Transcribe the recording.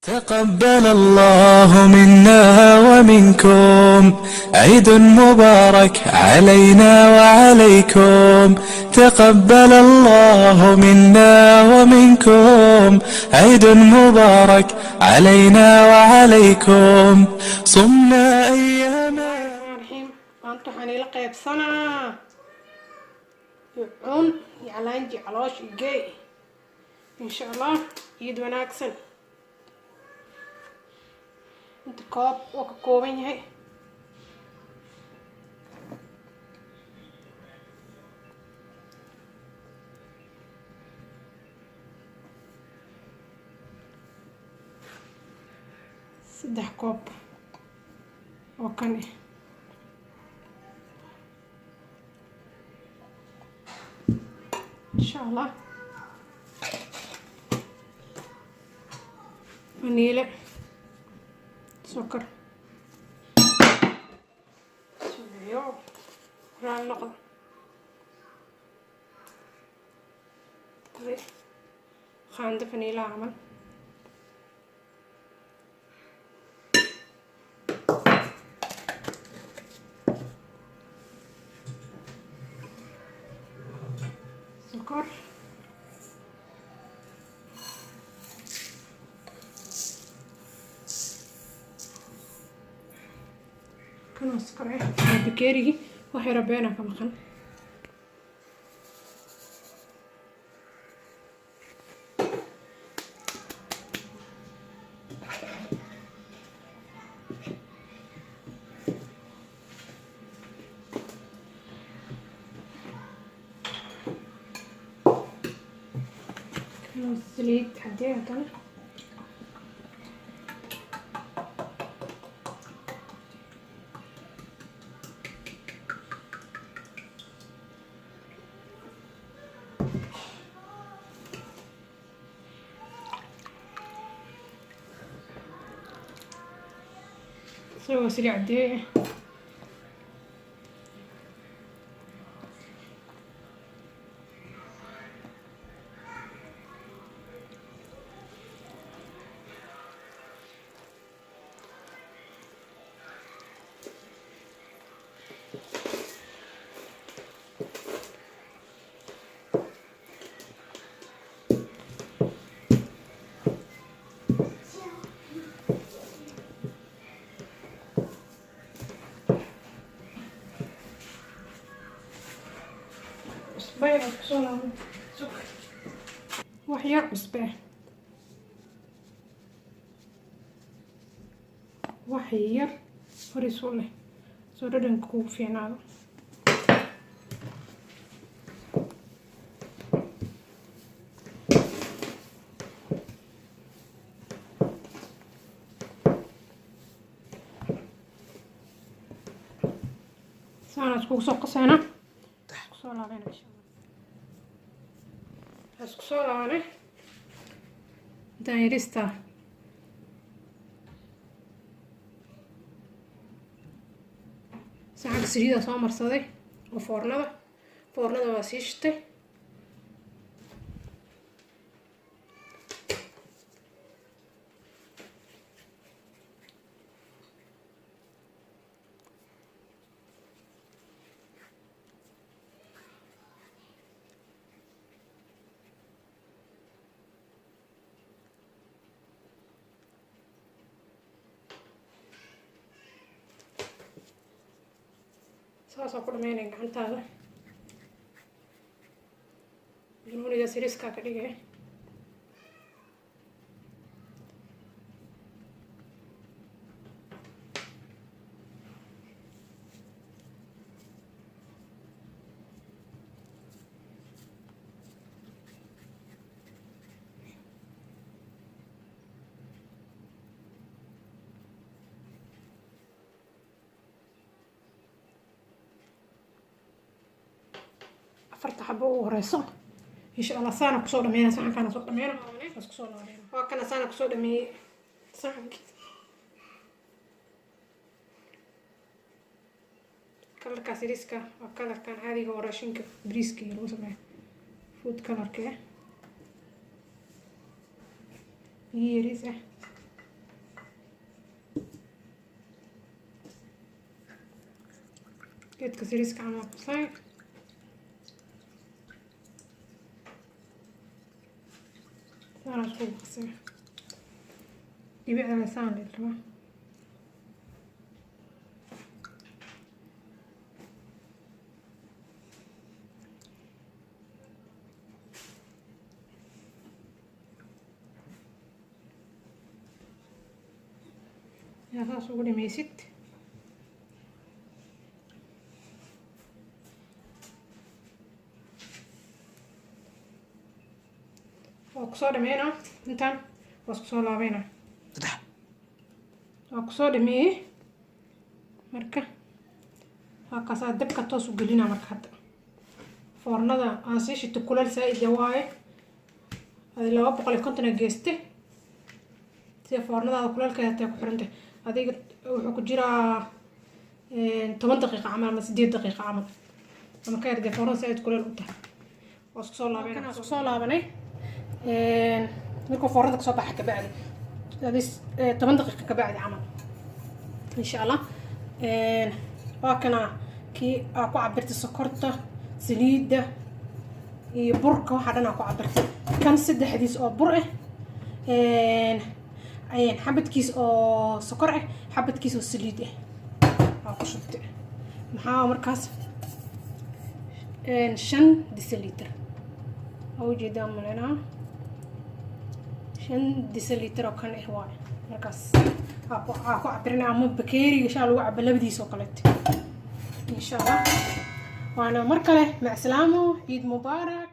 تقبل الله منا ومنكم عيد مبارك علينا وعليكم. تقبل الله منا ومنكم عيد مبارك علينا وعليكم. صمنا أياما الرحيم maanta waxaan ila qaybsanaa cun yaclaanji caloosh igey insha allah ciid wanaagsan. inta koob oo ka kooban yahay saddex koob oo kan ah insha allah. vanille, sokor, sumeeyo raal noqdo qaando vanilla camal sokor kan sokor bakeerigi wax yar beena ka maqan saliid hadee hadan isagoo saliid cadee cusbay kusoo laaban wax yar cusbe wax yar fariiso leh soo dhadhanka kugu fiicnaado. saana iskugu soo qaseena kusoo laabana isku soo laabane intaan yaristaa saxanka saliida soo marsaday oo foornada waa sii shitay. saasoo ku dhameynay gacantaada banuuniga siriiskaa ka dhigay afarta xabo ugu horeyso insha allah. saana kusoo dhameeyna saxankana soo dhameeyna bas kusoo laabeen waa kana saana kusoo dhameeyay saxanki kalarkaas yariska waa kalarkan caadiga oo raashinka bariiska iyo lagu sameeyo food kalarka iyo yaris ah geedka saliiska camal qasay أنا أشوف قصير يبيع لسان للروا يا خلاص قولي ميسيت وكسور دمينا انتان وكسور لابينا وكسور دمي مركا هكذا دبكة توسو قلينا مركا هدا فورندا آسيش التكولال سايد جواي هذه لو بقى كنتنا جيستي سي فورندا الكولال كانت كحرنته هذه وحكو جرا 8 دقيقة عمل ما 6 دقيقة عمل لما كانت فورندا سايد كولال وتاه وكسور لابينا وكسور لابني markuu foornada kasoo baxa kabacdi hadii 10 daqiiqo kabacdi camal insha Allah waa kana kii ku cabirta sokorta saliida iyo burka waxa dhan ku cabirta kan saddexdiis oo bur ah xabadkiis oo sokor ah xabadkiis oo saliid ah ku shubtay maxaa markaas 5 deciliter oo jeedaan malena 5 deciliter oo kan ah waa markaas ku cabirnaa ama bakeeriga shaa lagu cabo labadiis oo kale insha Allah waana mar kale ma salaamo ciid mubaarak